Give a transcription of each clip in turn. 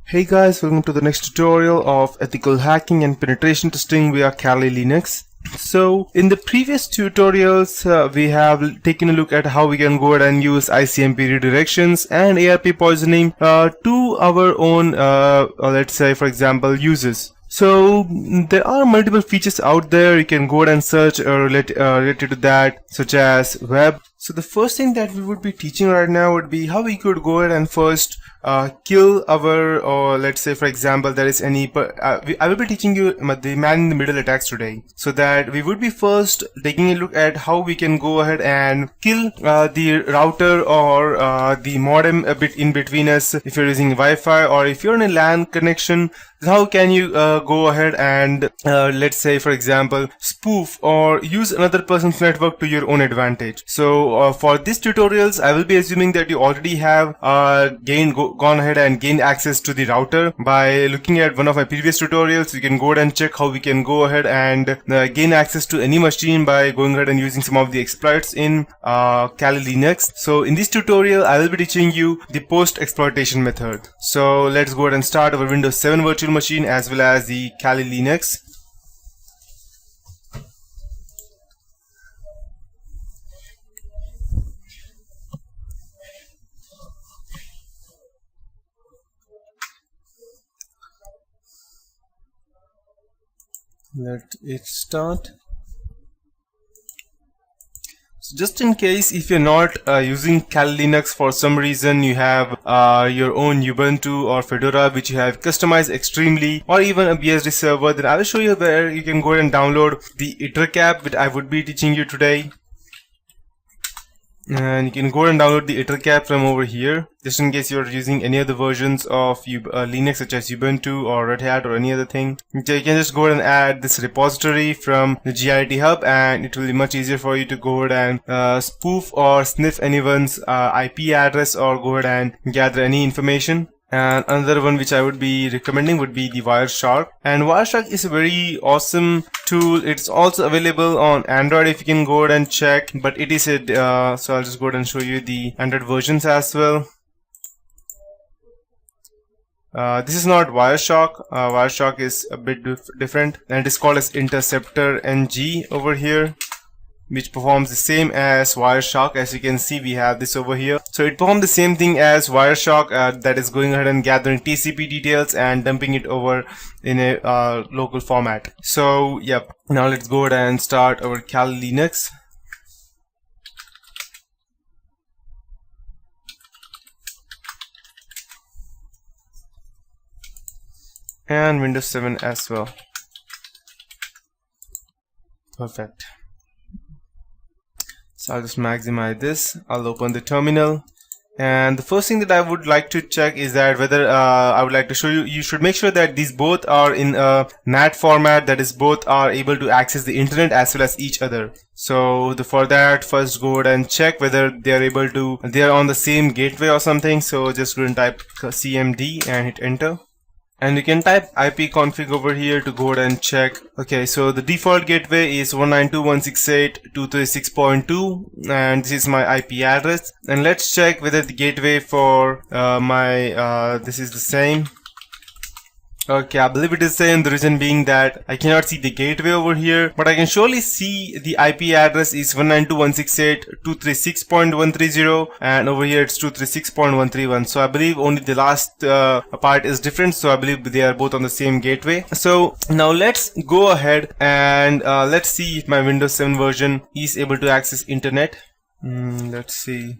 Hey guys, welcome to the next tutorial of ethical hacking and penetration testing via Kali Linux. So in the previous tutorials, we have taken a look at how we can go ahead and use ICMP redirections and ARP poisoning to our own, let's say for example, uses. So there are multiple features out there. You can go ahead and search related to that, such as web. So the first thing that we would be teaching right now would be how we could go ahead and first kill our, or let's say for example there is any I will be teaching you the man in the middle attacks today, so that we would be first taking a look at how we can go ahead and kill the router or the modem a bit in between us. If you're using Wi-Fi or if you're in a LAN connection, how can you go ahead and let's say for example spoof or use another person's network to your own advantage. So for these tutorials I will be assuming that you already have gone ahead and gained access to the router. By looking at one of my previous tutorials, you can go ahead and check how we can go ahead and gain access to any machine by going ahead and using some of the exploits in Kali Linux. So in this tutorial I will be teaching you the post exploitation method. So let's go ahead and start our Windows 7 virtual machine as well as the Kali Linux. Let it start. So just in case if you're not using Kali Linux for some reason, you have your own Ubuntu or Fedora which you have customized extremely, or even a BSD server, then I will show you where you can go ahead and download the EtherCap which I would be teaching you today. And you can go ahead and download the EtherCap from over here, just in case you're using any other versions of Linux such as Ubuntu or Red Hat or any other thing. Okay, you can just go ahead and add this repository from the GIT hub, and it will be much easier for you to go ahead and spoof or sniff anyone's IP address or go ahead and gather any information. And another one which I would be recommending would be the Wireshark. And Wireshark is a very awesome tool. It's also available on Android if you can go ahead and check, but it is a so I'll just go ahead and show you the Android versions as well. This is not Wireshark. Wireshark is a bit different, and it is called as Interceptor NG over here, which performs the same as Wireshark. As you can see, we have this over here. So it performs the same thing as Wireshark, that is going ahead and gathering TCP details and dumping it over in a local format. So yep, now let's go ahead and start our Kali Linux. And Windows 7 as well. Perfect. So I'll just maximize this. I'll open the terminal, and the first thing that I would like to check is that whether I would like to show you, you should make sure that these both are in a NAT format, that is both are able to access the internet as well as each other. So for that, first go ahead and check whether they are on the same gateway or something. So just go and type cmd and hit enter. And you can type ipconfig over here to go ahead and check. Okay, so the default gateway is 192.168.236.2, and this is my IP address. And let's check whether the gateway for this is the same. Okay, I believe it is the same. The reason being that I cannot see the gateway over here, but I can surely see the IP address is 192.168.236.130, and over here it's 236.131. So I believe only the last part is different. So I believe they are both on the same gateway. So now let's go ahead and let's see if my Windows 7 version is able to access internet. Let's see.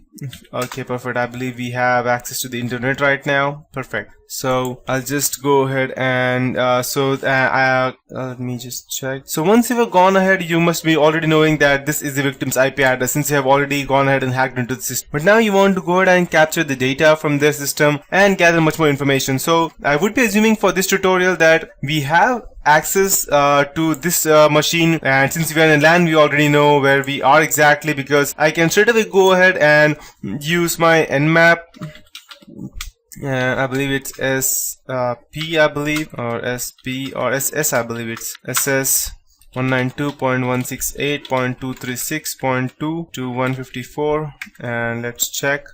Okay, perfect. I believe we have access to the internet right now. Perfect. So I'll just go ahead and let me just check. So once you have gone ahead, you must be already knowing that this is the victim's IP address, since you have already gone ahead and hacked into the system. But now you want to go ahead and capture the data from their system and gather much more information. So I would be assuming for this tutorial that we have access to this machine, and since we are in LAN, we already know where we are exactly, because I can straight away go ahead and use my nmap. I believe it's SP, I believe, or SP or SS, I believe it's SS 192.168.236.2 to 154, and let's check.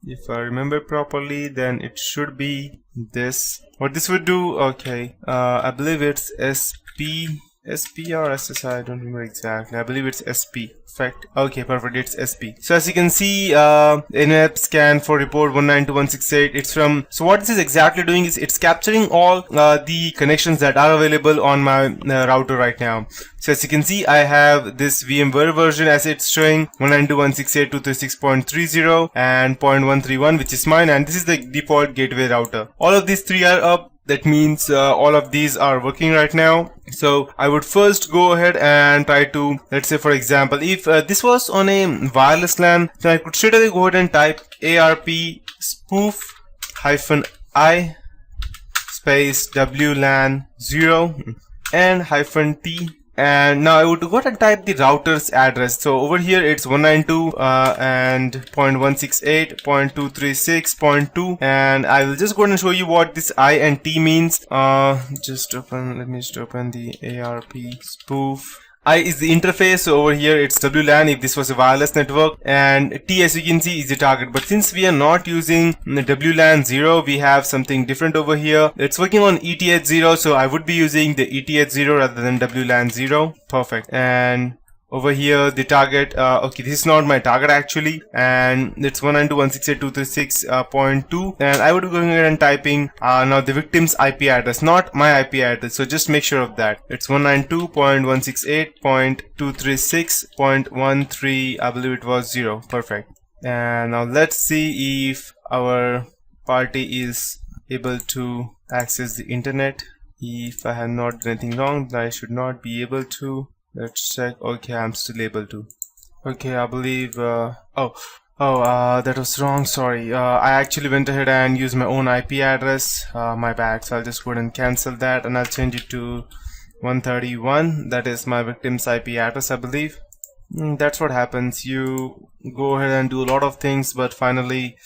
If I remember properly, then it should be this. What this would do, okay, I believe it's SP or SSI, I don't remember exactly. I believe it's SP. Fact. Okay, perfect. It's SP. So as you can see, nmap scan for report 192.168. It's from. So what this is exactly doing is it's capturing all the connections that are available on my router right now. So as you can see, I have this VMware version as it's showing 192.168.236.30 and 0.131, which is mine, and this is the default gateway router. All of these three are up. That means all of these are working right now. So I would first go ahead and try to, let's say for example, if this was on a wireless LAN, then I could straight away go ahead and type ARP spoof -I space WLAN 0 and -T. And now I would go ahead and type the router's address. So over here it's 192 and 0.168.236.2, and I will just go ahead and show you what this I and T means. Let me just open the ARP spoof. I is the interface, so over here it's WLAN if this was a wireless network, and T, as you can see, is the target. But since we are not using the WLAN 0, we have something different over here. It's working on ETH 0, so I would be using the ETH 0 rather than WLAN 0. Perfect. And over here the target, okay, this is not my target actually, and it's 192.168.236.2, and I would be going ahead and typing now the victim's IP address, not my IP address, so just make sure of that. It's 192.168.236.13, I believe it was 0. Perfect. And now let's see if our party is able to access the internet. If I have not done anything wrong, then I should not be able to. Let's check. Okay, I'm still able to. Okay, I believe that was wrong, sorry. I actually went ahead and used my own IP address. My bad. So I'll just go ahead and cancel that, and I'll change it to 131. That is my victim's IP address, I believe. That's what happens. You go ahead and do a lot of things, but finally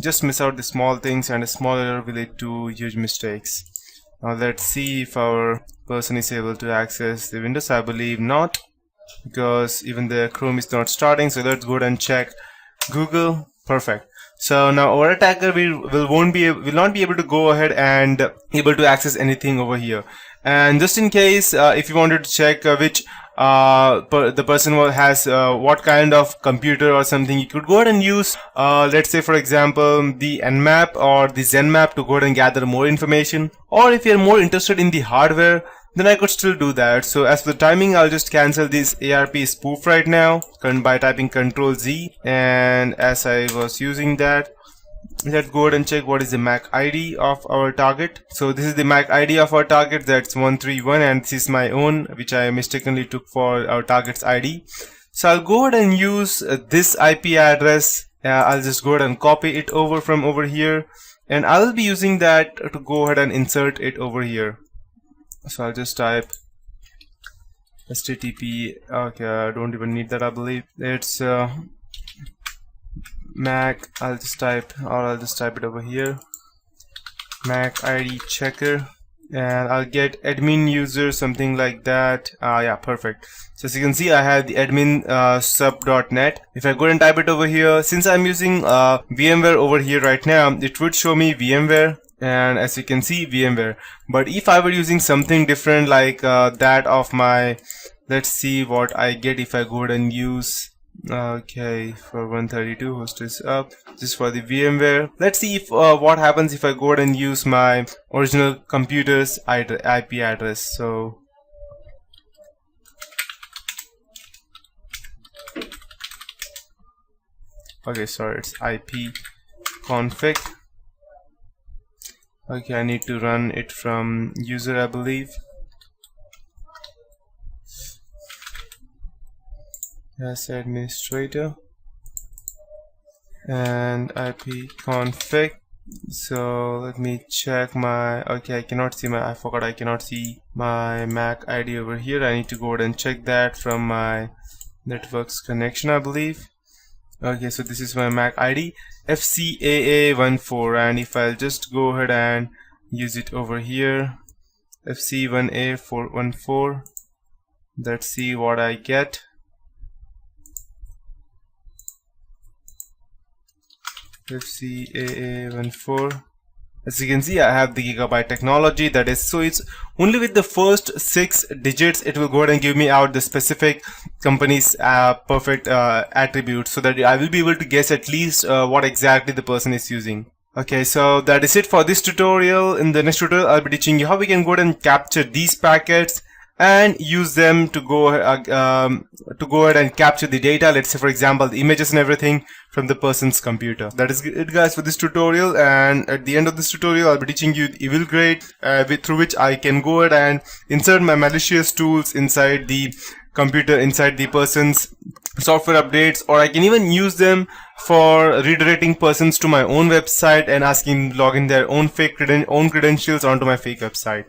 just miss out the small things, and a small error will lead to huge mistakes. Now let's see if our person is able to access the Windows. I believe not, because even the Chrome is not starting. So let's go ahead and check Google. Perfect. So now our attacker will not be able to go ahead and able to access anything over here. And just in case, if you wanted to check which the person has what kind of computer or something, you could go ahead and use let's say for example the Nmap or the Zenmap to go ahead and gather more information. Or if you're more interested in the hardware, then I could still do that. So as for the timing, I'll just cancel this ARP spoof right now by typing Ctrl Z, and as I was using that, let's go ahead and check what is the MAC ID of our target. So this is the MAC ID of our target, that's 131, and this is my own, which I mistakenly took for our target's ID. So I'll go ahead and use this IP address. I'll just go ahead and copy it over from over here, and I'll be using that to go ahead and insert it over here. So I'll just type HTTP. Okay, I don't even need that, I believe. It's MAC. I'll just type it over here. MAC ID checker, and I'll get admin user, something like that. Yeah, perfect. So as you can see, I have the admin sub.net. If I go and type it over here, since I'm using VMware over here right now, it would show me VMware. And as you can see, VMware. But if I were using something different like that of my, let's see what I get if I go ahead and use, okay, for 132 host is up, just for the VMware. Let's see if what happens if I go ahead and use my original computer's IP address. So okay, sorry, it's IP config. Okay, I need to run it from user, I believe. As administrator, and IP config. So let me check my, okay, I cannot see my, I forgot I cannot see my MAC ID over here. I need to go ahead and check that from my network's connection, I believe. Okay, so this is my MAC ID, FCAA14, and if I'll just go ahead and use it over here, FC1A414, let's see what I get. FCAA14. As you can see, I have the gigabyte technology, that is, so it's only with the first 6 digits it will go ahead and give me out the specific company's perfect attributes, so that I will be able to guess at least what exactly the person is using. Okay, so that is it for this tutorial. In the next tutorial, I'll be teaching you how we can go ahead and capture these packets and use them to go ahead and capture the data. Let's say, for example, the images and everything from the person's computer. That is it, guys, for this tutorial. And at the end of this tutorial, I'll be teaching you the EvilGrade, through which I can go ahead and insert my malicious tools inside the computer, inside the person's software updates, or I can even use them for redirecting persons to my own website and asking to log in their own credentials onto my fake website.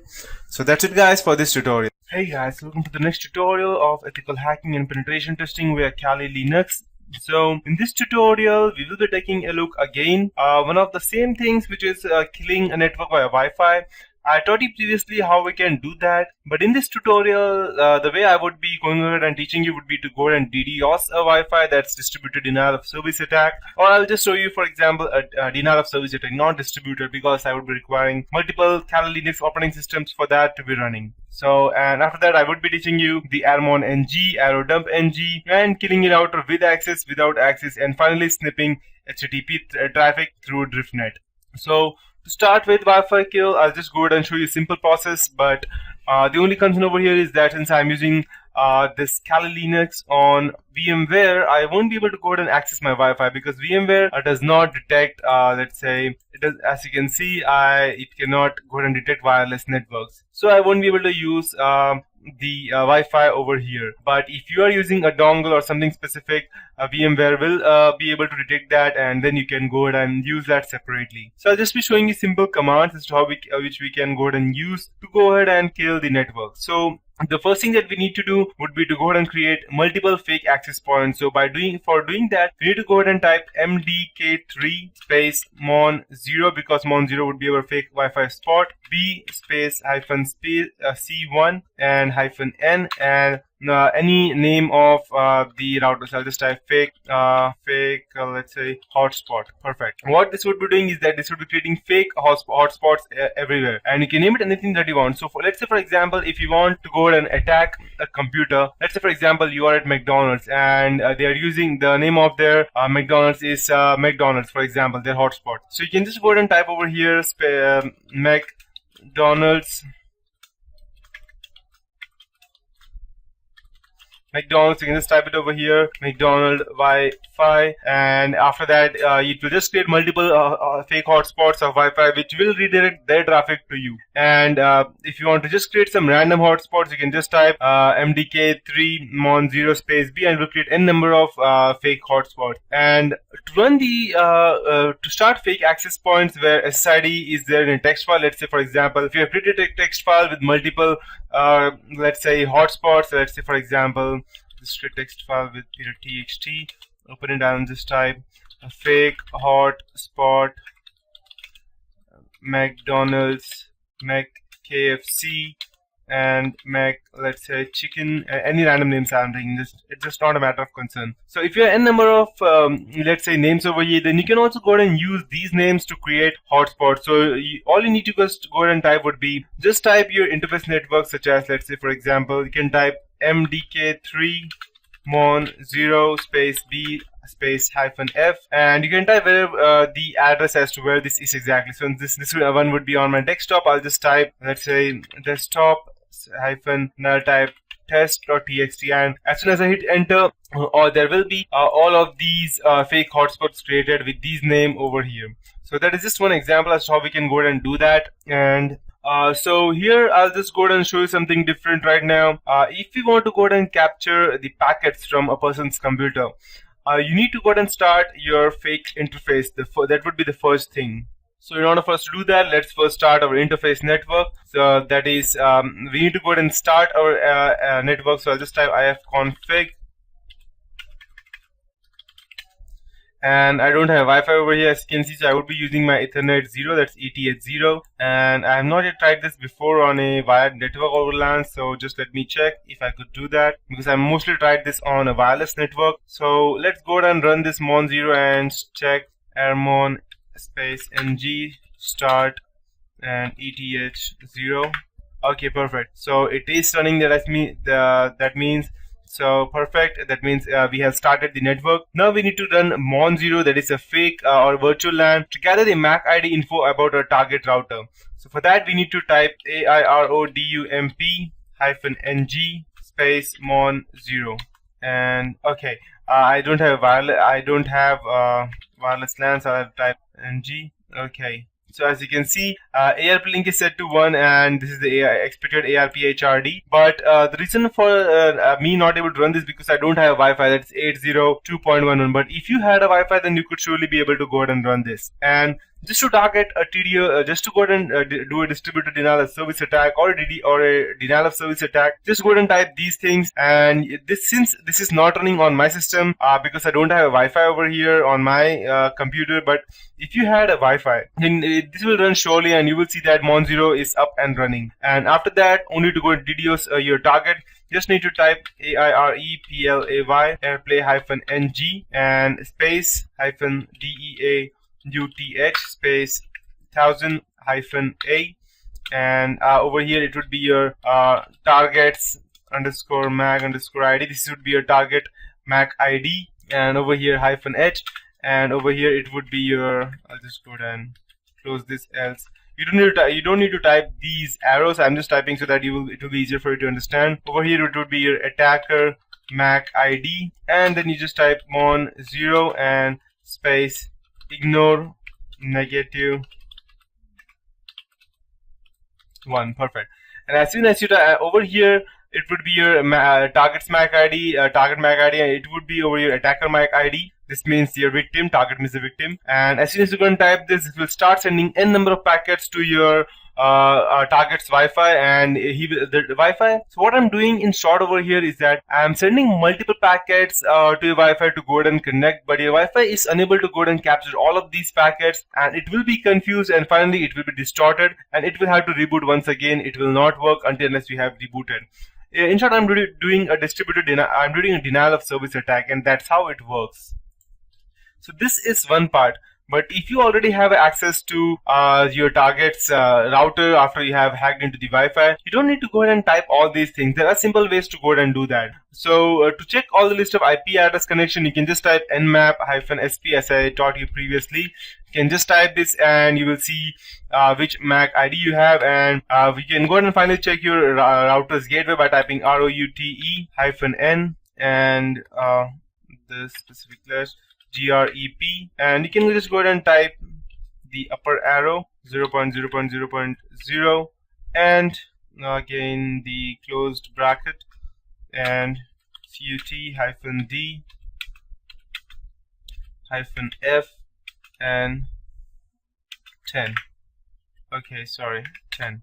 So that's it, guys, for this tutorial. Hey guys, welcome to the next tutorial of ethical hacking and penetration testing via Kali Linux. So in this tutorial, we will be taking a look again one of the same things, which is killing a network via Wi-Fi. I taught you previously how we can do that, but in this tutorial, the way I would be going ahead and teaching you would be to go ahead and DDoS a Wi-Fi that's distributed denial of service attack, or I'll just show you, for example, a denial of service attack, not distributed, because I would be requiring multiple Kali Linux operating systems for that to be running. So, and after that, I would be teaching you the Armon NG, arrow dump NG, and killing a router with access, without access, and finally snipping HTTP traffic through DriftNet. So, to start with Wi-Fi kill, I'll just go ahead and show you a simple process, but the only concern over here is that since I'm using this Kali Linux on VMware, I won't be able to go ahead and access my Wi-Fi, because VMware does not detect, let's say, it does, as you can see, it cannot go ahead and detect wireless networks. So I won't be able to use the Wi-Fi over here. But if you are using a dongle or something specific, VMware will be able to detect that, and then you can go ahead and use that separately. So I'll just be showing you simple commands as to how which we can go ahead and use to go ahead and kill the network. So the first thing that we need to do would be to go ahead and create multiple fake access points. So for doing that, we need to go ahead and type mdk3 space mon0, because mon0 would be our fake Wi-Fi spot, b space hyphen c1 and hyphen n, and any name of the router. So I'll just type fake, let's say hotspot. Perfect. What this would be doing is that this would be creating fake hotspots everywhere, and you can name it anything that you want. So let's say, for example, if you want to go ahead and attack a computer, let's say, for example, you are at McDonald's and they are using the name of their McDonald's is McDonald's, for example, their hotspot. So you can just go ahead and type over here McDonald's, you can just type it over here, McDonald Wi-Fi, and after that it will just create multiple fake hotspots of Wi-Fi which will redirect their traffic to you. And if you want to just create some random hotspots, you can just type mdk3 mon0 space b, and it will create n number of fake hotspots. And to run the to start fake access points where SSID is there in a text file, let's say, for example, if you have created a text file with multiple let's say hotspots, let's say, for example, this text file with txt, open it and just type a fake hotspot McDonald's, KFC, and let's say chicken, any random names I'm taking. It's just not a matter of concern. So if you have n number of let's say names over here, then you can also go ahead and use these names to create hotspots. So all you need to just go ahead and type would be, just type your interface network, such as, let's say, for example, you can type mdk3 mon0 space b space hyphen f, and you can type the address as to where this is exactly. So this one would be on my desktop. I'll just type, let's say, desktop hyphen, and I'll type test.txt, and as soon as I hit enter, there will be all of these fake hotspots created with these name over here. So that is just one example as to how we can go ahead and do that. And so here I'll just go ahead and show you something different right now. If you want to go ahead and capture the packets from a person's computer, you need to go ahead and start your fake interface. That would be the first thing. So in order for us to do that, let's first start our interface network. So that is, we need to go ahead and start our network. So I'll just type ifconfig. And I don't have Wi-Fi over here, as you can see, so I would be using my Ethernet 0, that's ETH0. And I have not yet tried this before on a wired network over LAN, so just let me check if I could do that, because I mostly tried this on a wireless network. So let's go ahead and run this mon0 and check airmon space ng start and eth0. Okay, perfect. So it is running. That means so perfect. That means we have started the network. Now we need to run mon0, that is a fake or virtual LAN, to gather the MAC ID info about our target router. So for that we need to type airodump-ng space mon0. And okay, I don't have wireless LAN, so I'll type ng. Okay. So as you can see, ARP link is set to 1 and this is the expected ARP HRD. But the reason for me not able to run this because I don't have Wi-Fi, that's 802.11. But if you had a Wi-Fi, then you could surely be able to go ahead and run this. And just to target a TDO, just to go ahead and do a distributed denial of service attack or a denial of service attack, just go ahead and type these things. And since this is not running on my system because I don't have a Wi-Fi over here on my computer, but if you had a Wi-Fi, then this will run surely, and you will see that mon0 is up and running. And after that, only to go and DDoS your target, just need to type AIREPLAY airplay-ng and space -DEAUTH space 1000-A, and over here it would be your targets underscore MAC underscore ID. This would be your target MAC ID, and over here -H, and over here it would be your, I'll just go ahead and close this else. You don't need to type these arrows. I'm just typing so that it will be easier for you to understand. Over here it would be your attacker MAC ID, and then you just type mon0 and space ignore -1. Perfect. And as soon as you over here, it would be your target's MAC ID, target MAC ID, and it would be over your attacker MAC ID. This means your victim, target means the victim. And as soon as you go and type this, it will start sending n number of packets to your target's Wi-Fi, and the Wi-Fi. So what I'm doing in short over here is that I'm sending multiple packets to your Wi-Fi to go ahead and connect, but your Wi-Fi is unable to go ahead and capture all of these packets, and it will be confused, and finally it will be distorted, and it will have to reboot once again. It will not work unless we have rebooted. In short, I'm doing a denial of service attack, and that's how it works. So this is one part. But if you already have access to your target's router after you have hacked into the Wi-Fi, you don't need to go ahead and type all these things. There are simple ways to go ahead and do that. So to check all the list of IP address connection, you can just type nmap-sp as I taught you previously. You can just type this and you will see which MAC ID you have, and we can go ahead and finally check your router's gateway by typing route-n and the specific slash grep, and you can just go ahead and type the upper arrow 0.0.0.0 and again the closed bracket and cut-d-f and 10. Okay, sorry, 10.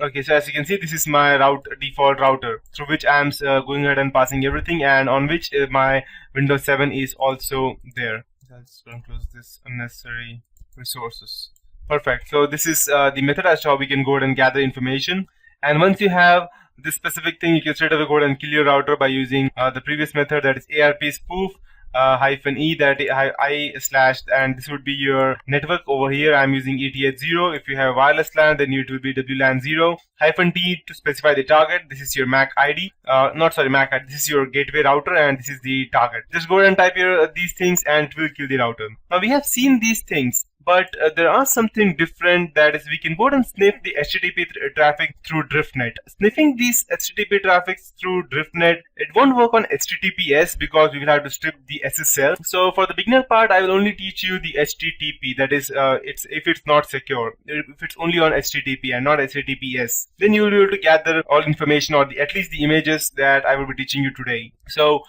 Okay, so as you can see, this is my default router through which I'm going ahead and passing everything, and on which my Windows 7 is also there. I'll just go and close this unnecessary resources. Perfect. So this is the method as to how we can go ahead and gather information. And once you have this specific thing, you can straight away go ahead and kill your router by using the previous method, that is ARP spoof. -e that I slash, and this would be your network. Over here I'm using ETH0. If you have wireless LAN, then it will be WLAN0. -t to specify the target. This is your MAC ID. MAC ID. This is your gateway router, and this is the target. Just go ahead and type these things, and it will kill the router. Now we have seen these things, but there are something different, that is we can go ahead and sniff the HTTP traffic through DriftNet. Sniffing these HTTP traffics through DriftNet, it won't work on HTTPS because we will have to strip the SSL. So for the beginner part, I will only teach you the HTTP, that is if it's not secure. If it's only on HTTP and not HTTPS, then you will be able to gather all information, or at least the images that I will be teaching you today. So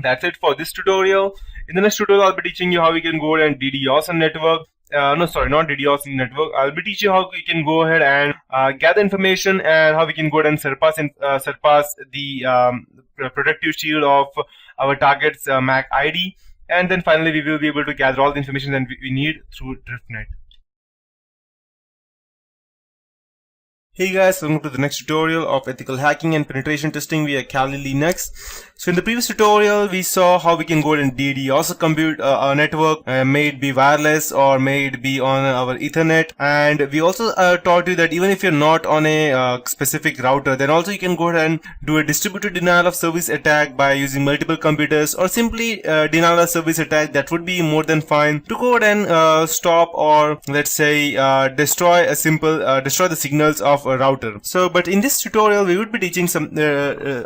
that's it for this tutorial. In the next tutorial, I'll be teaching you how we can go ahead and DDoS a network. Not DDoS in network. I'll be teaching you how we can go ahead and gather information, and how we can go ahead and surpass the protective shield of our target's MAC ID. And then finally, we will be able to gather all the information that we need through DriftNet. Hey guys, welcome to the next tutorial of ethical hacking and penetration testing via Kali Linux. So in the previous tutorial, we saw how we can go and DDoS a compute a network, may it be wireless or may it be on our Ethernet. And we also taught you that even if you're not on a specific router, then also you can go ahead and do a distributed denial of service attack by using multiple computers, or simply denial of service attack. That would be more than fine to go ahead and stop, or let's say destroy the signals of a router. So but in this tutorial we would be teaching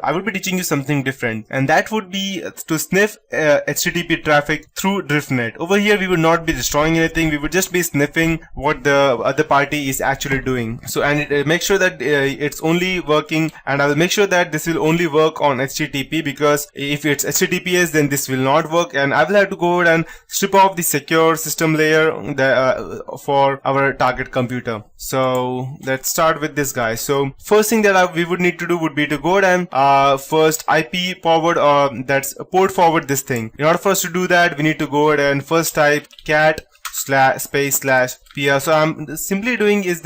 I would be teaching you something different, and that would be to sniff HTTP traffic through DriftNet. Over here we would not be destroying anything, we would just be sniffing what the other party is actually doing. So and make sure that it's only working, and I will make sure that this will only work on HTTP, because if it's HTTPS then this will not work, and I will have to go ahead and strip off the secure system layer for our target computer. So let's start with this guy. So first thing that we would need to do would be to go ahead and first IP forward, or that's port forward this thing. In order for us to do that, we need to go ahead and first type cat //PR. So what I'm simply doing is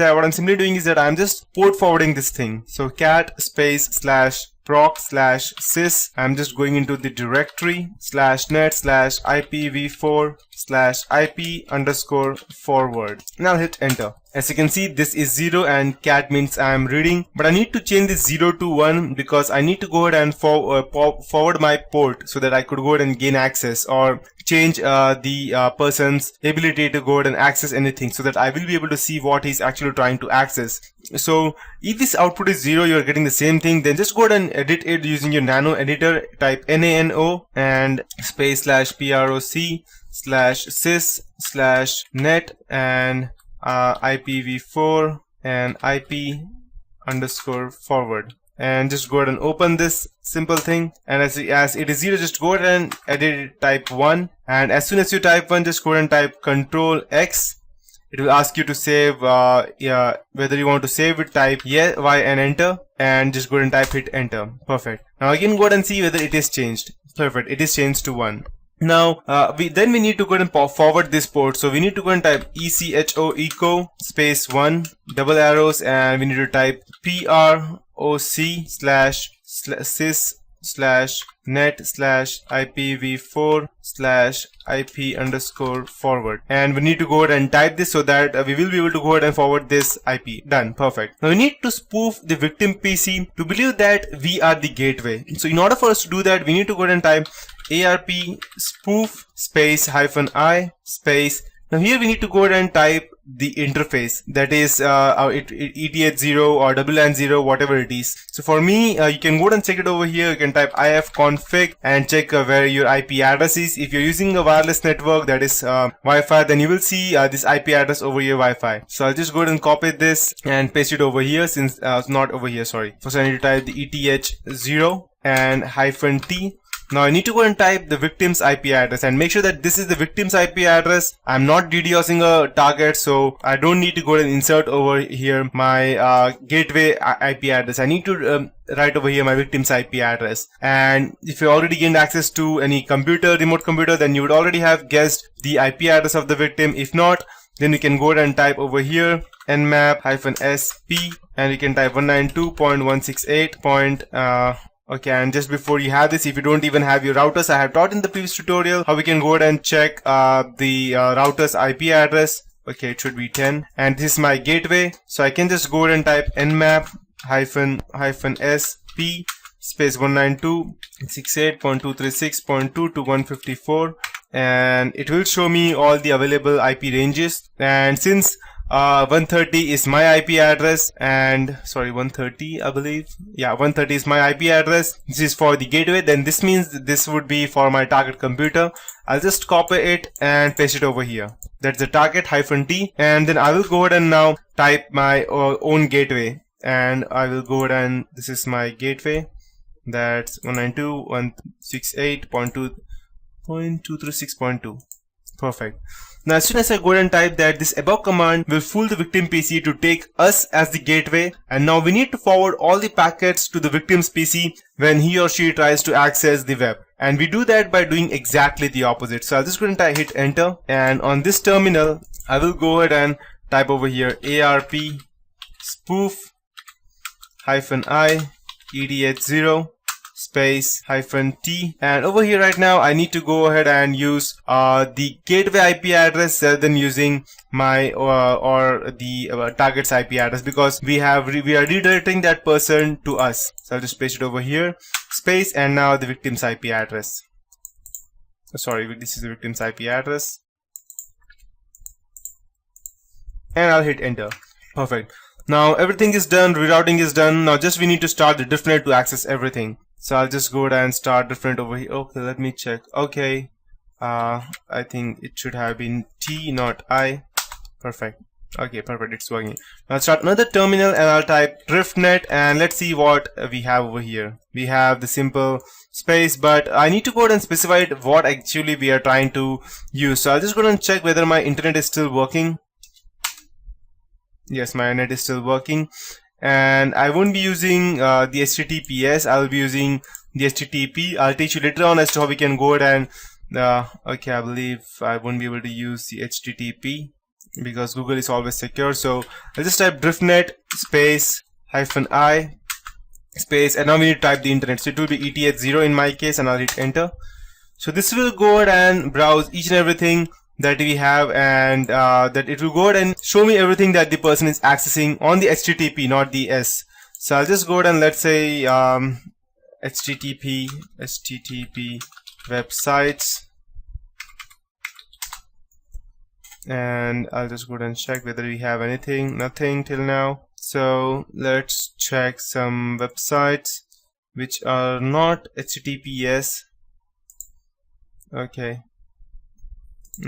that I'm just port forwarding this thing. So cat /proc/sys. I'm just going into the directory /net/IPv4/IP_forward. And I'll hit enter. As you can see, this is 0 and cat means I am reading, but I need to change this 0 to 1 because I need to go ahead and forward my port so that I could go ahead and gain access, or change the person's ability to go ahead and access anything, so that I will be able to see what he's actually trying to access. So if this output is 0, you're getting the same thing, then just go ahead and edit it using your nano editor. Type nano and /sys/net and IPv4 and IP_forward, and just go ahead and open this simple thing. And as it is 0, just go ahead and edit it, type 1, and as soon as you type 1, just go ahead and type Control X. It will ask you to save, whether you want to save it, type Y and enter, and just go ahead and type hit enter. Perfect. Now again go ahead and see whether it is changed. Perfect, it is changed to 1. Now we need to go ahead and forward this port. So we need to go and type echo space 1 double arrows, and we need to type proc/sys/net/IPv4/IP_forward, and we need to go ahead and type this so that we will be able to go ahead and forward this IP. Done. Perfect. Now we need to spoof the victim PC to believe that we are the gateway. So in order for us to do that, we need to go ahead and type ARP spoof space -I space. Now here we need to go ahead and type the interface, that is ETH0 or WLAN0, whatever it is. So for me, you can go ahead and check it over here. You can type ifconfig and check where your IP address is. If you're using a wireless network, that is Wi-Fi, then you will see this IP address over your Wi-Fi. So I'll just go ahead and copy this and paste it over here, since not over here, sorry. First I need to type the ETH0 and -T. Now I need to go and type the victim's IP address, and make sure that this is the victim's IP address. I'm not DDoSing a target, so I don't need to go and insert over here my gateway IP address. I need to write over here my victim's IP address. And if you already gained access to any computer, remote computer, then you would already have guessed the IP address of the victim. If not, then you can go ahead and type over here nmap-sp, and you can type 192.168. Okay, and just before you have this, if you don't even have your routers, I have taught in the previous tutorial how we can go ahead and check the router's IP address. Okay, it should be 10, and this is my gateway, so I can just go ahead and type nmap-sp space 192.168.236.2 to 154, and it will show me all the available IP ranges. And since 130 is my IP address, and sorry, 130 I believe, yeah, 130 is my IP address. This is for the gateway, then this means this would be for my target computer. I'll just copy it and paste it over here. That's the target -T, and then I will go ahead and now type my own gateway, and I will go ahead and this is my gateway, that's 192.168.2.236.2. Perfect. Now as soon as I go ahead and type that, this above command will fool the victim PC to take us as the gateway, and now we need to forward all the packets to the victim's PC when he or she tries to access the web. And we do that by doing exactly the opposite. So I'll just go ahead and hit enter, and on this terminal I will go ahead and type over here ARP spoof -I EDH0 space -T, and over here right now I need to go ahead and use the gateway IP address rather than using my or the target's IP address, because we are redirecting that person to us. So I'll just paste it over here, space, and now the victim's IP address. Sorry, this is the victim's IP address, and I'll hit enter. Perfect. Now everything is done, rerouting is done. Now just we need to start the diffnet to access everything. So I'll just go ahead and start diffnet over here. Okay, let me check. Okay, I think it should have been T, not I. Perfect. Okay, perfect, it's working. Now I'll start another terminal and I'll type driftnet, and let's see what we have over here. We have the simple space, but I need to go ahead and specify what actually we are trying to use. So I'll just go ahead and check whether my internet is still working. Yes, my internet is still working, and I won't be using the HTTPS. I'll be using the HTTP. I'll teach you later on as to how we can go ahead and okay, I believe I won't be able to use the HTTP because Google is always secure. So I'll just type driftnet space -I space, and now we need to type the internet. So it will be ETH0 in my case, and I'll hit enter. So this will go ahead and browse each and everything that we have, and that it will go ahead and show me everything that the person is accessing on the HTTP, not the S. So I'll just go ahead and let's say HTTP websites, and I'll just go ahead and check whether we have anything. Nothing till now. So let's check some websites which are not HTTPS. Okay,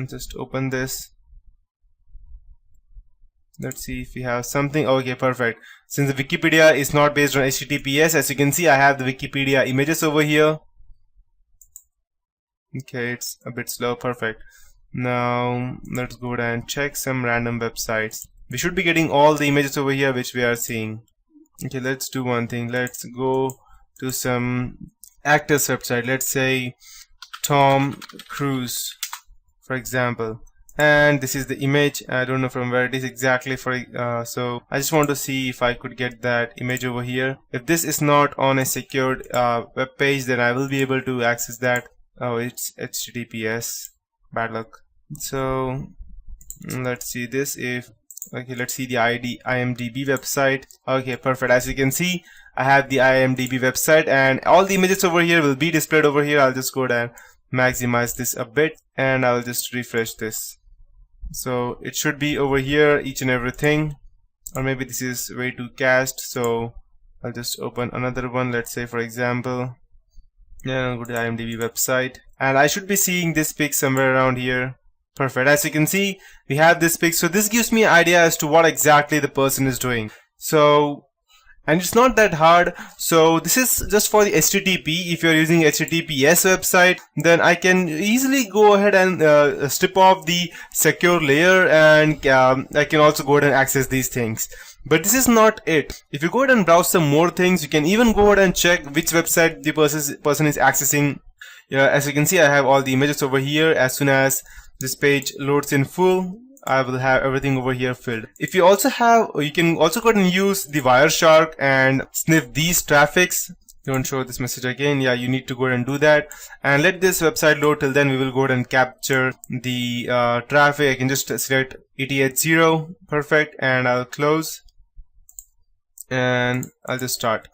just open this. Let's see if we have something. Okay, perfect. Since the Wikipedia is not based on HTTPS, as you can see, I have the Wikipedia images over here. Okay, it's a bit slow. Perfect. Now let's go ahead and check some random websites. We should be getting all the images over here which we are seeing. Okay, let's do one thing. Let's go to some actors website. Let's say Tom Cruise, for example, and this is the image. I don't know from where it is exactly. So I just want to see if I could get that image over here. If this is not on a secured web page, then I will be able to access that. Oh, it's HTTPS. Bad luck. So let's see this. Okay, let's see the IMDb website. Okay, perfect. As you can see, I have the IMDb website, and all the images over here will be displayed over here. I'll just go ahead and maximize this a bit, and I'll just refresh this. So it should be over here, each and everything, or maybe this is way too cached. So I'll just open another one. Let's say, for example, I'll go to the IMDb website, and I should be seeing this pic somewhere around here. Perfect. As you can see, we have this pic. So this gives me an idea as to what exactly the person is doing. So, and it's not that hard. So this is just for the HTTP. If you're using HTTPS website, then I can easily go ahead and strip off the secure layer, and I can also go ahead and access these things. But this is not it. If you go ahead and browse some more things, you can even go ahead and check which website the person is accessing. As you can see, I have all the images over here. As soon as this page loads in full, I will have everything over here filled. If you also have, you can also go ahead and use the Wireshark and sniff these traffics. Don't show this message again. Yeah, you need to go ahead and do that, and let this website load. Till then, we will go ahead and capture the traffic. I can just select ETH0. Perfect, and I'll close, and I'll just start.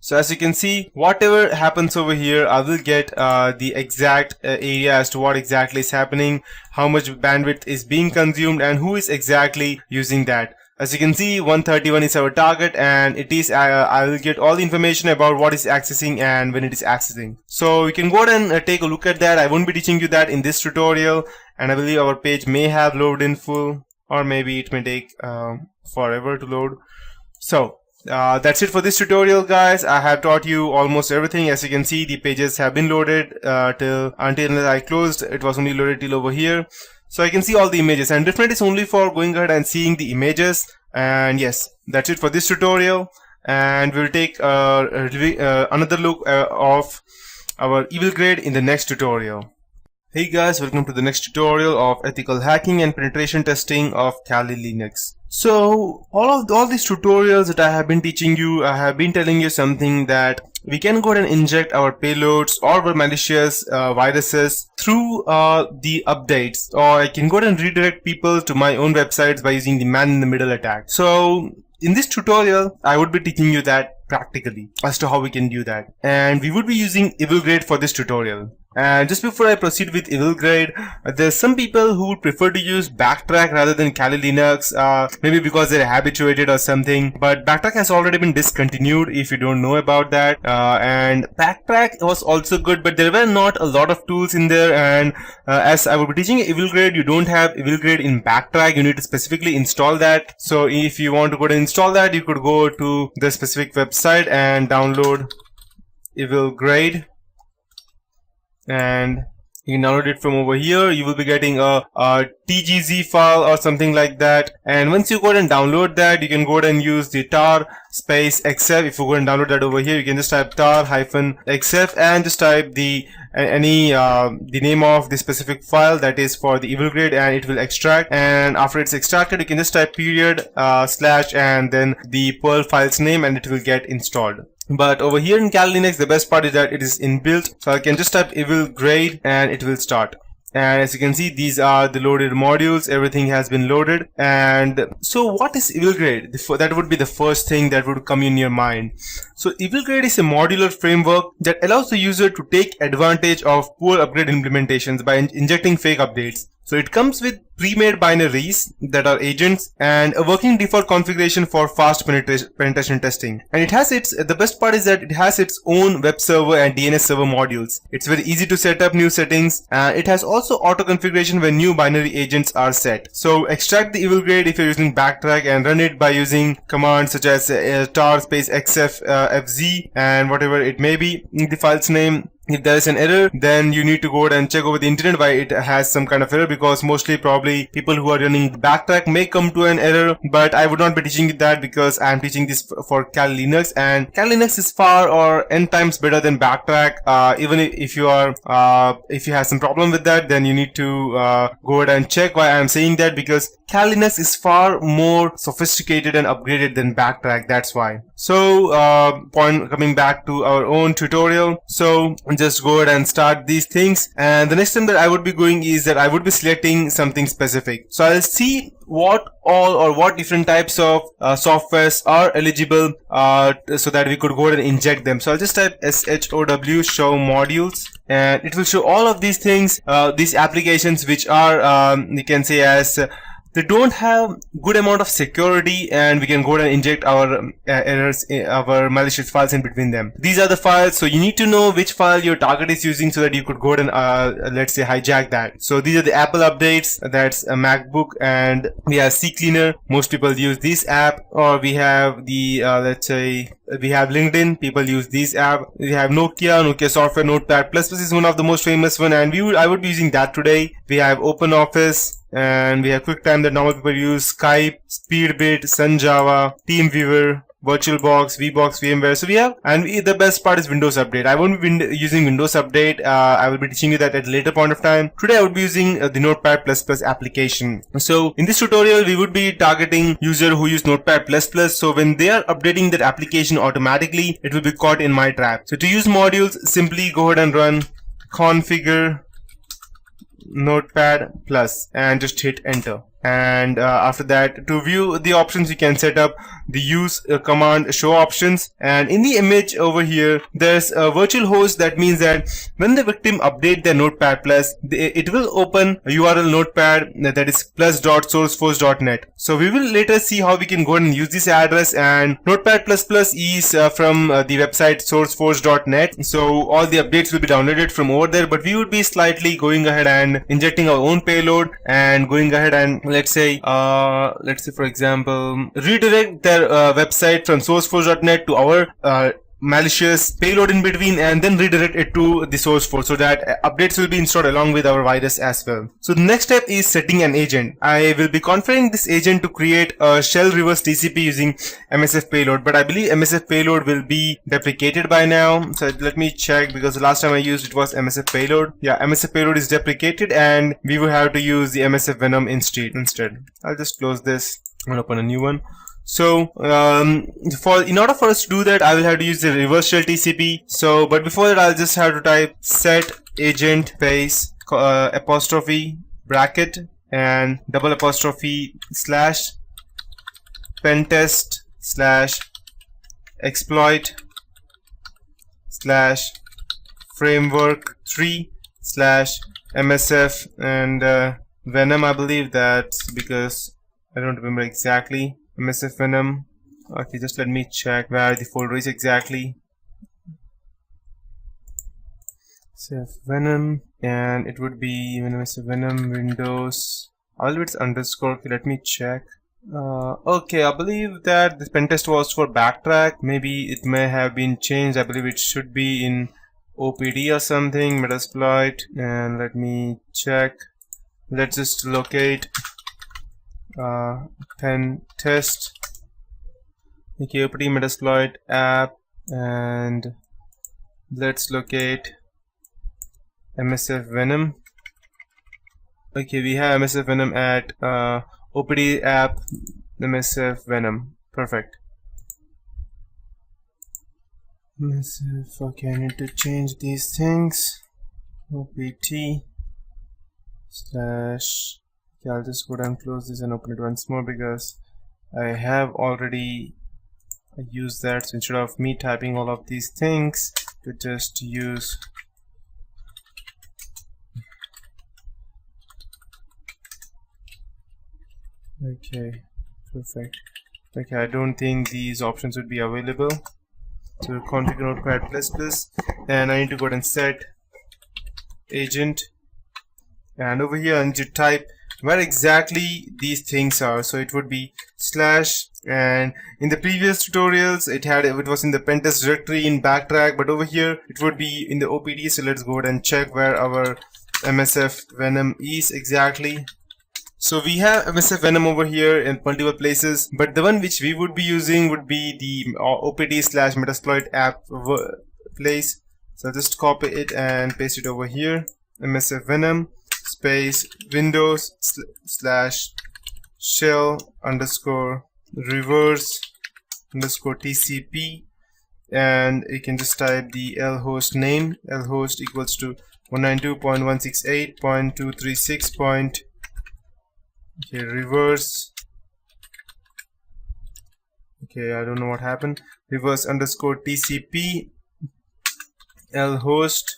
So as you can see, whatever happens over here, I will get the exact area as to what exactly is happening, how much bandwidth is being consumed, and who is exactly using that. As you can see, 131 is our target, and it is I will get all the information about what is accessing and when it is accessing. So you can go ahead and take a look at that. I won't be teaching you that in this tutorial, and I believe our page may have loaded in full, or maybe it may take forever to load. So that's it for this tutorial, guys. I have taught you almost everything. As you can see, the pages have been loaded until I closed. It was only loaded till over here. So I can see all the images, and diffnet is only for going ahead and seeing the images. And yes, that's it for this tutorial, and we'll take another look of our EvilGrade in the next tutorial. Hey guys, welcome to the next tutorial of ethical hacking and penetration testing of Kali Linux. So all these tutorials that I have been teaching you, I have been telling you something that we can go ahead and inject our payloads or our malicious viruses through the updates, or I can go ahead and redirect people to my own websites by using the man-in-the-middle attack. So in this tutorial, I would be teaching you that practically as to how we can do that, and we would be using EvilGrade for this tutorial. And just before I proceed with EvilGrade, there's some people who would prefer to use Backtrack rather than Kali Linux, maybe because they're habituated or something. But Backtrack has already been discontinued if you don't know about that. And Backtrack was also good, but there were not a lot of tools in there. And as I will be teaching EvilGrade, you don't have EvilGrade in Backtrack. You need to specifically install that. So if you want to go and install that, you could go to the specific website and download EvilGrade. And you can download it from over here. You will be getting a TGZ file or something like that. And once you go ahead and download that, you can go ahead and use the tar space xf. If you go and download that over here, you can just type tar-xf and just type the name of the specific file that is for the EvilGrade, and it will extract. And after it's extracted, you can just type period slash and then the Perl file's name, and it will get installed. But over here in Kali Linux, the best part is that it is inbuilt. So I can just type EvilGrade and it will start. And as you can see, these are the loaded modules. Everything has been loaded. And so what is EvilGrade? That would be the first thing that would come in your mind. So EvilGrade is a modular framework that allows the user to take advantage of poor upgrade implementations by injecting fake updates. So it comes with pre-made binaries that are agents and a working default configuration for fast penetration testing. And it has the best part is that it has its own web server and DNS server modules. It's very easy to set up new settings, and it has also auto configuration when new binary agents are set. So extract the EvilGrade if you're using Backtrack and run it by using commands such as tar space xf fz and whatever it may be in the file's name. If there is an error, then you need to go ahead and check over the internet why it has some kind of error, because mostly probably people who are running Backtrack may come to an error, but I would not be teaching you that because I am teaching this for Kali Linux, and Kali Linux is far or n times better than Backtrack. Even if you have some problem with that, then you need to go ahead and check why I am saying that, because Kali Linux is far more sophisticated and upgraded than Backtrack. That's why. So coming back to our own tutorial, so just go ahead and start these things, and the next thing that I would be going is that I would be selecting something specific. So I'll see what different types of softwares are eligible so that we could go ahead and inject them. So I'll just type show show modules, and it will show all of these things, these applications which are you can say as they don't have good amount of security, and we can go ahead and inject our errors, our malicious files in between them. These are the files, so you need to know which file your target is using so that you could go ahead and let's say hijack that. So these are the Apple updates, that's a MacBook, and we have CCleaner. Most people use this app, or we have the let's say we have LinkedIn. People use this app. We have Nokia Software, Notepad++ is one of the most famous one, and I would be using that today. We have OpenOffice, and we have QuickTime that normal people use, Skype, Speedbit, SunJava, TeamViewer, VirtualBox, VBox, VMware. So we have, and the best part is Windows Update. I won't be using Windows Update. I will be teaching you that at a later point of time. Today I would be using the Notepad++ application. So in this tutorial, we would be targeting user who use Notepad++. So when they are updating that application automatically, it will be caught in my trap. So to use modules, simply go ahead and run configure Notepad+ and just hit enter. And after that, to view the options, you can set up the use command show options, and in the image over here there's a virtual host. That means that when the victim update their Notepad+, it will open a URL notepad that is plus.sourceforge.net. So we will later see how we can go and use this address, and Notepad++ is from the website sourceforge.net. So all the updates will be downloaded from over there, but we would be slightly going ahead and injecting our own payload and going ahead and let's say for example redirect their website from sourceforge.net to our malicious payload in between, and then redirect it to the source forge so that updates will be installed along with our virus as well. So the next step is setting an agent. I will be configuring this agent to create a shell reverse TCP using MSF payload, but I believe MSF payload will be deprecated by now. So let me check, because the last time I used it was MSF payload. Yeah, MSF payload is deprecated, and we will have to use the MSF Venom instead. I'll just close this. I'll open a new one. So in order for us to do that, I will have to use the reverse shell TCP. So but before that, I'll just have to type set agent space apostrophe bracket and double apostrophe slash pentest slash exploit slash framework 3 slash MSF and Venom. I believe that's because I don't remember exactly. MSF Venom. Okay, just let me check where the folder is exactly. MSF Venom, and it would be MSF Venom Windows. All it's underscore. Okay, let me check. Okay, I believe that this pentest was for backtrack. Maybe it may have been changed. I believe it should be in OPD or something. Metasploit, and let me check. Let's just locate pen test. Okay, OPD Metasploit app, and let's locate MSF Venom. Okay, we have MSF Venom at OPD app MSF Venom. Perfect. MSF. Okay, I need to change these things. OPT slash. Okay, I'll just go down and close this and open it once more because I have already used that. So instead of me typing all of these things, to just use okay, perfect. Okay, I don't think these options would be available. So configure Notepad++, and I need to go ahead and set agent, and over here I need to type where exactly these things are. So it would be slash, and in the previous tutorials it was in the pentest directory in backtrack, but over here it would be in the OPD. So let's go ahead and check where our MSF Venom is exactly. So we have MSF Venom over here in multiple places, but the one which we would be using would be the OPD slash Metasploit app place. So I'll just copy it and paste it over here. MSF Venom space Windows slash shell underscore reverse underscore TCP, and you can just type the lhost name. Lhost equals to 192.168.236. Okay, reverse. Okay, I don't know what happened. Reverse underscore TCP lhost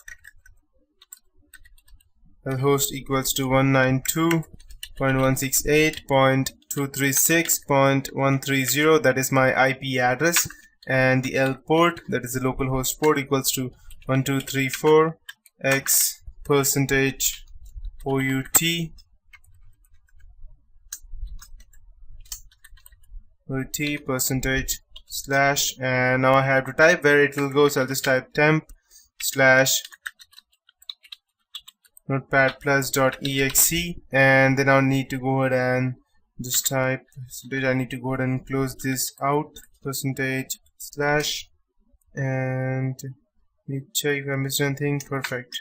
equals to 192.168.236.130. that is my IP address, and the L port, that is the localhost port, equals to 1234 x percentage OUT percentage slash, and now I have to type where it will go. So I'll just type temp slash notepad+.exe, and then I'll need to go ahead and just type percentage. I need to go ahead and close this out, percentage slash, and let me check if I missed anything. Perfect.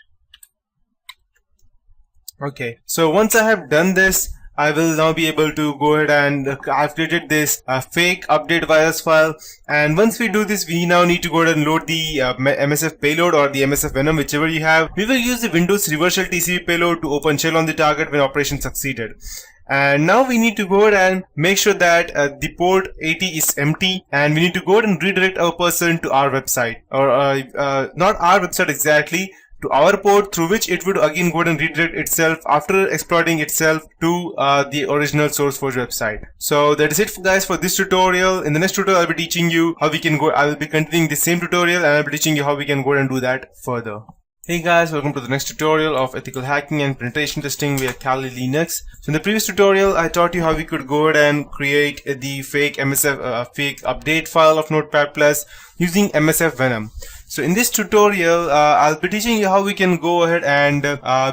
Okay, so once I have done this, I will now be able to go ahead and I've created this fake update virus file, and once we do this, we now need to go ahead and load the MSF payload or the MSF Venom, whichever you have. We will use the Windows reverse shell TCP payload to open shell on the target when operation succeeded. And now we need to go ahead and make sure that the port 80 is empty, and we need to go ahead and redirect our person to our website, or not our website exactly, to our port, through which it would again go ahead and redirect itself after exploiting itself to the original SourceForge website. So that is it guys for this tutorial. In the next tutorial, I'll be teaching you how we can go. I will be continuing the same tutorial, and I'll be teaching you how we can go ahead and do that further. Hey guys, welcome to the next tutorial of ethical hacking and penetration testing via Kali Linux. So in the previous tutorial, I taught you how we could go ahead and create the fake MSF fake update file of Notepad+. using MSF Venom. So in this tutorial, I'll be teaching you how we can go ahead and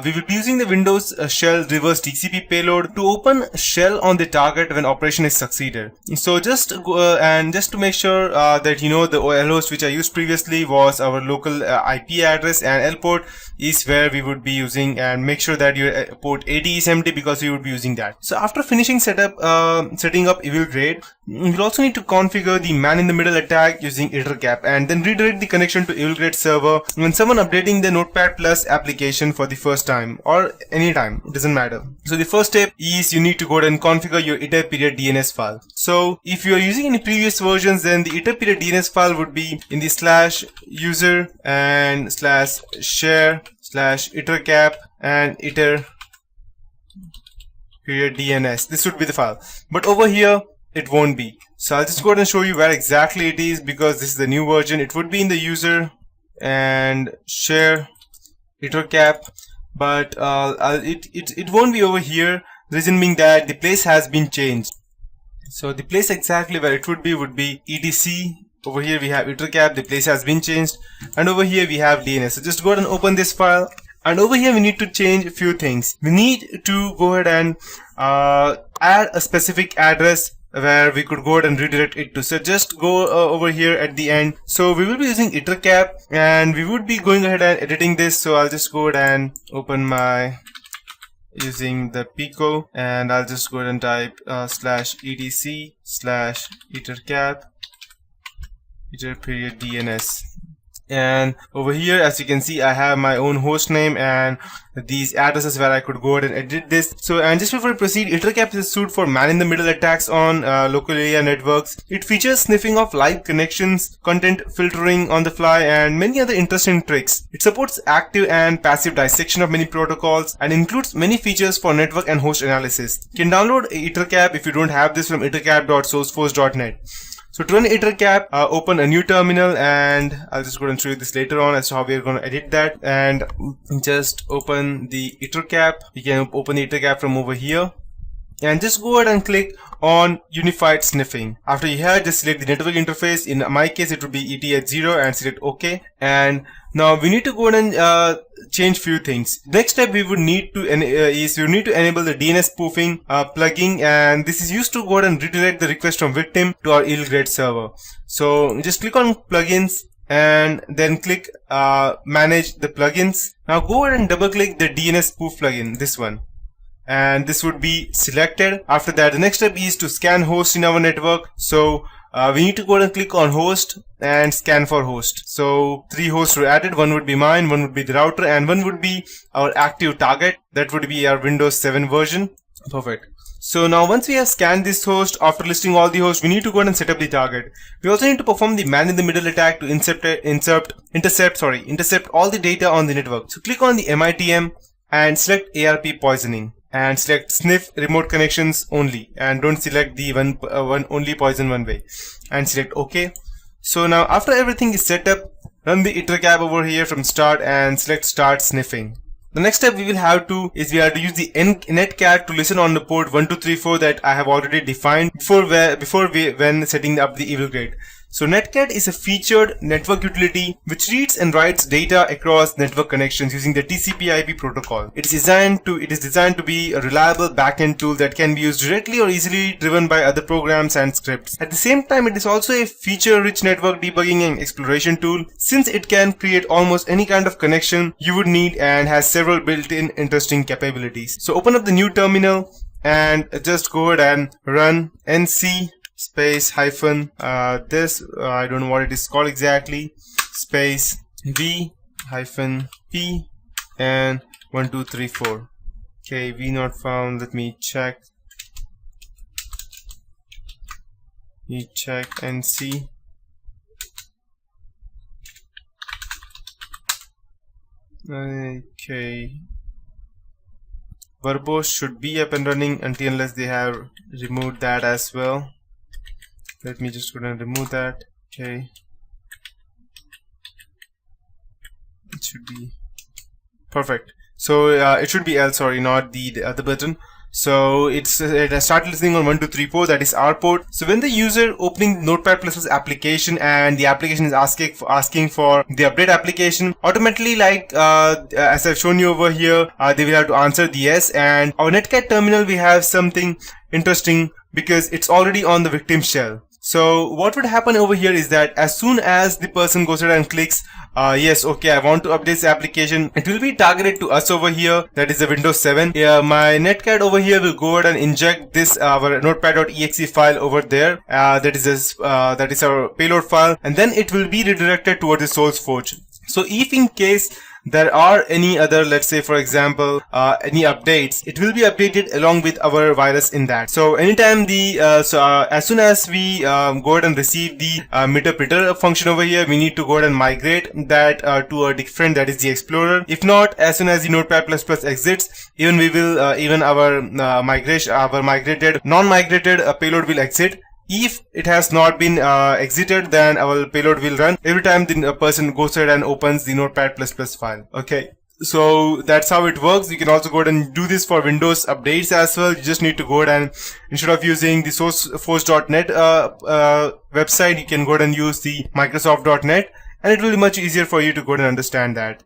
we will be using the Windows shell reverse TCP payload to open shell on the target when operation is succeeded. So just go, and just to make sure that you know the OL host which I used previously was our local IP address, and L port is where we would be using, and make sure that your port 80 is empty because we would be using that. So after finishing setting up EvilGrade, you'll also need to configure the man in the middle attack using EtherCap, and then redirect the connection to EvilGrade server when someone updating the Notepad Plus application for the first time or any time, it doesn't matter. So the first step is you need to go ahead and configure your iter-period DNS file. So if you are using any previous versions, then the iter-period DNS file would be in the /user and /share/itercap and iter-period DNS. This would be the file, but over here it won't be. So I'll just go ahead and show you where exactly it is, because this is the new version. It would be in the user and share itercap, but it won't be over here. The reason being that the place has been changed. So the place exactly where it would be etc. Over here we have itercap, the place has been changed, and over here we have DNS. So just go ahead and open this file, and over here we need to change a few things. We need to go ahead and add a specific address where we could go ahead and redirect it to. So just go over here at the end. So we will be using itercap, and we would be going ahead and editing this. So I'll just go ahead and open my using the Pico, and I'll just go ahead and type /etc/itercap iter-period DNS. And over here, as you can see, I have my own host name and these addresses where I could go ahead and edit this. So, and just before I proceed, itercap is a suite for man-in-the-middle attacks on local area networks. It features sniffing of live connections, content filtering on the fly, and many other interesting tricks. It supports active and passive dissection of many protocols and includes many features for network and host analysis. You can download itercap if you don't have this from itercap.sourceforce.net. So to run itercap, open a new terminal, and I'll just go and show you this later on as to how we are going to edit that. And just open the itercap. You can open the itercap from over here, and just go ahead and click on unified sniffing. After you have, just select the network interface. In my case, it would be ETH0, and select OK. And now we need to go ahead and change few things. Next step we would need to enable the DNS spoofing plugin, and this is used to go ahead and redirect the request from victim to our EvilGrade server. So just click on plugins and then click manage the plugins. Now go ahead and double click the DNS spoof plugin, this one, and this would be selected. After that, the next step is to scan host in our network. So we need to go ahead and click on host and scan for host. So 3 hosts were added. One would be mine, one would be the router, and one would be our active target. That would be our Windows 7 version. Perfect. So now once we have scanned this host, after listing all the hosts, we need to go ahead and set up the target. We also need to perform the man-in-the-middle attack to intercept all the data on the network. So click on the MITM and select ARP poisoning, and select sniff remote connections only, and don't select the one only poison one way, and select OK. So now after everything is set up, run the itercap over here from start and select start sniffing. The next step we have to use the netcat to listen on the port 1234 that I have already defined when setting up the EvilGrade. So netcat is a featured network utility which reads and writes data across network connections using the TCP/IP protocol. It is designed to be a reliable backend tool that can be used directly or easily driven by other programs and scripts. At the same time, it is also a feature-rich network debugging and exploration tool, since it can create almost any kind of connection you would need and has several built-in interesting capabilities. So open up the new terminal and just go ahead and run nc space hyphen this I don't know what it is called exactly, space v hyphen p and 1234. Okay, v not found. Let me check and see. Okay, verbose should be up and running unless they have removed that as well. Let me just go and remove that. Okay, it should be perfect. So it should be L, sorry, not the other button. So it has started listening on 1234, that is our port. So when the user opening Notepad++ application and the application is asking for the update application, automatically, like as I've shown you over here, they will have to answer the yes. And our netcat terminal, we have something interesting because it's already on the victim shell. So what would happen over here is that as soon as the person goes ahead and clicks yes, okay, I want to update this application, it will be targeted to us over here, that is the Windows 7. My netcat over here will go ahead and inject this our notepad.exe file over there, that is our payload file, and then it will be redirected toward the source forge. So if in case there are any other, let's say for example any updates, it will be updated along with our virus in that. So anytime the as soon as we go ahead and receive the meter function over here, we need to go ahead and migrate that to a different, that is the Explorer. If not, as soon as the Notepad++ exits, even we will even our migrated non-migrated payload will exit. If it has not been exited, then our payload will run every time the person goes ahead and opens the Notepad++ file. Okay, so that's how it works. You can also go ahead and do this for Windows updates as well. You just need to go ahead and, instead of using the sourceforge.net website, you can go ahead and use the Microsoft.net, and it will be much easier for you to go ahead and understand that.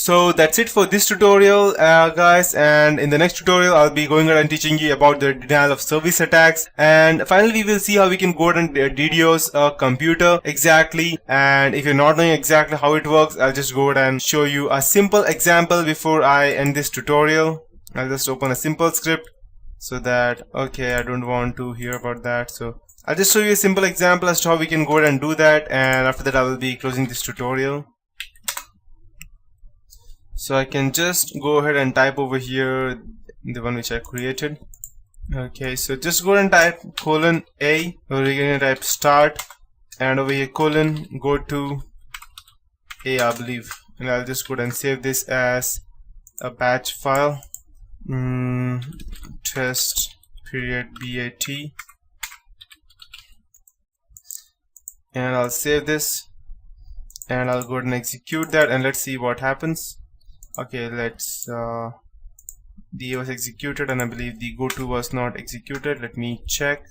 So that's it for this tutorial, guys, and in the next tutorial I'll be going around and teaching you about the denial of service attacks, and finally we will see how we can go ahead and DDoS a computer exactly. And if you're not knowing exactly how it works, I'll just go ahead and show you a simple example before I end this tutorial. I'll just open a simple script so that, okay, I don't want to hear about that, so I'll just show you a simple example as to how we can go ahead and do that, and after that I will be closing this tutorial. So I can just go ahead and type over here the one which I created. Okay, so just go ahead and type :A, or we're going to type start, and over here go to A, I believe, and I'll just go ahead and save this as a batch file, test period BAT, and I'll save this and I'll go ahead and execute that, and let's see what happens. Okay, let's the A was executed, and I believe the goto was not executed. Let me check.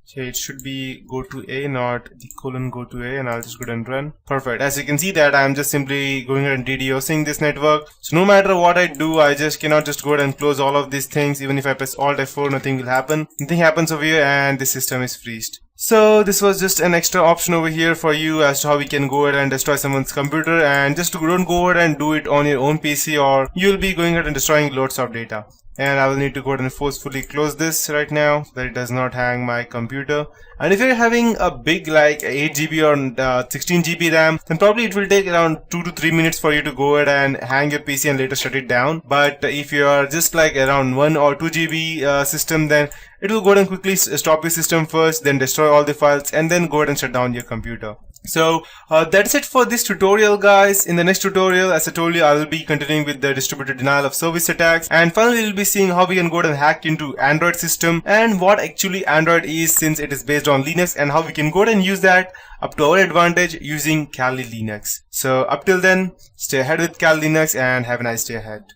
Okay, it should be go to A, not the go to A, and I'll just go ahead and run. Perfect. As you can see that I'm just simply going ahead and DDoSing this network. So no matter what I do, I just cannot just go ahead and close all of these things. Even if I press Alt F4, nothing will happen. Nothing happens over here, and the system is freezed. So this was just an extra option over here for you as to how we can go ahead and destroy someone's computer, and just don't go ahead and do it on your own PC, or you'll be going ahead and destroying loads of data. And I will need to go ahead and forcefully close this right now so that it does not hang my computer. And if you're having a big like 8 GB or 16 GB RAM, then probably it will take around 2 to 3 minutes for you to go ahead and hang your PC and later shut it down. But if you are just like around 1 or 2 GB system, then it will go ahead and quickly stop your system first, then destroy all the files, and then go ahead and shut down your computer. So that's it for this tutorial, guys. In the next tutorial, as I told you, I will be continuing with the distributed denial of service attacks, and finally we'll be seeing how we can go ahead and hack into Android system, and what actually Android is, since it is based on Linux, and how we can go ahead and use that up to our advantage using Kali Linux. So up till then, stay ahead with Kali Linux and have a nice day ahead.